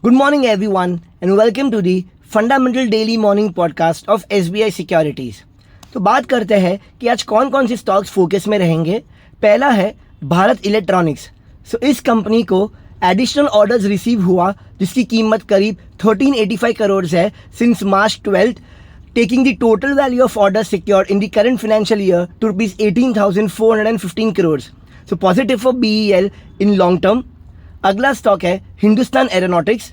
Good morning, everyone, and welcome to the Fundamental Daily Morning Podcast of SBI Securities. तो बात करते हैं कि आज कौन कौन से स्टॉक्स फोकस में रहेंगे. पहला है भारत इलेक्ट्रॉनिक्स. इस कंपनी को एडिशनल ऑर्डर्स रिसीव हुआ जिसकी कीमत करीब 1385 करोड़ है since March 12th, taking the total value of orders secured in the current financial year to rupees 18,415 crores. So positive for BEL in long term. अगला स्टॉक है Hindustan aeronautics.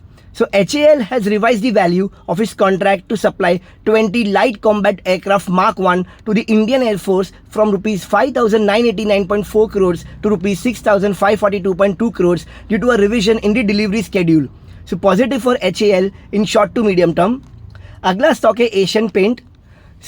HAL has revised the value of its contract to supply 20 light combat aircraft Mark 1 to the Indian Air Force from rupees 5,989.4 crores to rupees 6,542.2 crores due to a revision in the delivery schedule. Positive for HAL in short to medium term. अगला stock है Asian paint.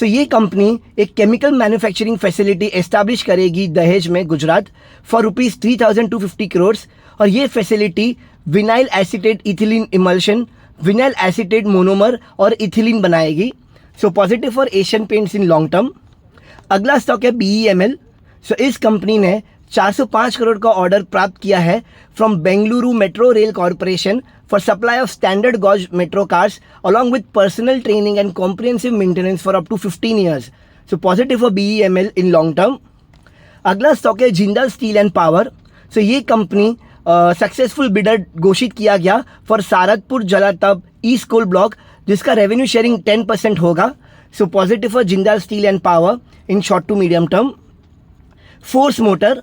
ये company एक chemical manufacturing facility establish करेगी दहेज में, Gujarat, for rupees 3,250 crore. और ये facility vinyl acetate ethylene emulsion, vinyl acetate monomer और इथिलीन बनाएगी. Positive for Asian paints in long term. अगला स्टॉक है BEML. इस कंपनी ने 405 करोड़ का ऑर्डर प्राप्त किया है from Bengaluru metro rail corporation for supply of standard gauge metro cars along with personal training and comprehensive maintenance for up to 15 years. Positive for BEML in long term. अगला stock है Jindal steel and power. ये company successful bidder घोषित किया गया for Sardapur Jalatap east coal block जिसका revenue sharing 10% होगा. Positive for Jindal steel and power in short to medium term. Force Motor.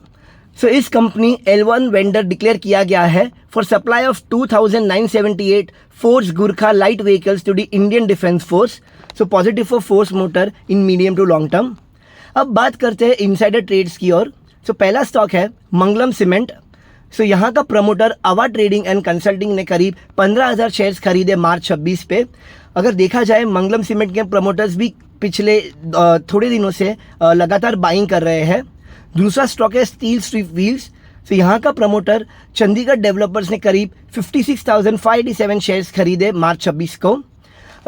इस company L1 vendor declare किया गया है for supply of 2,978 Force Gurkha light vehicles to the Indian defence force. Positive for Force Motor in medium to long term. अब बात करते हैं insider trades की ओर. पहला स्टॉक है मंगलम सीमेंट. यहाँ का प्रमोटर अवा ट्रेडिंग एंड कंसल्टिंग ने करीब 15,000 शेयर्स खरीदे मार्च 26 पे. अगर देखा जाए मंगलम सीमेंट के प्रमोटर्स भी पिछले थोड़े दिनों से लगातार बाइंग कर रहे हैं. दूसरा स्टॉक है स्टील स्ट्रिप व्हील्स. यहाँ का प्रमोटर चंडीगढ़ डेवलपर्स ने करीब 56,587 शेयर्स खरीदे मार्च 26 को.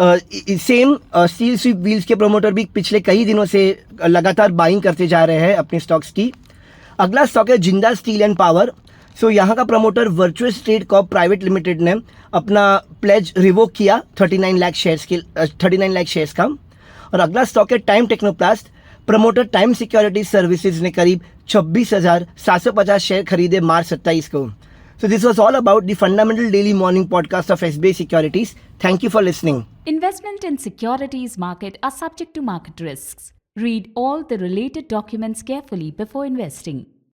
सेम स्टील स्ट्रिप व्हील्स के प्रमोटर भी पिछले कई दिनों से लगातार बाइंग करते जा रहे हैं अपने स्टॉक्स की. अगला स्टॉक है जिंदाल स्टील एंड पावर. यहाँ का promoter virtuous state Corp private limited ने अपना प्लेज रिवोक किया 39 लाख शेयर्स का. और अगला स्टॉक है time Technoplast. Promoter time security services ने करीब 26,750 शेयर खरीदे मार्च 27 को. This was all about the fundamental daily morning podcast of SBI Securities. Thank you for listening. Investment in securities market are subject to market risks. Read all the related documents carefully before investing.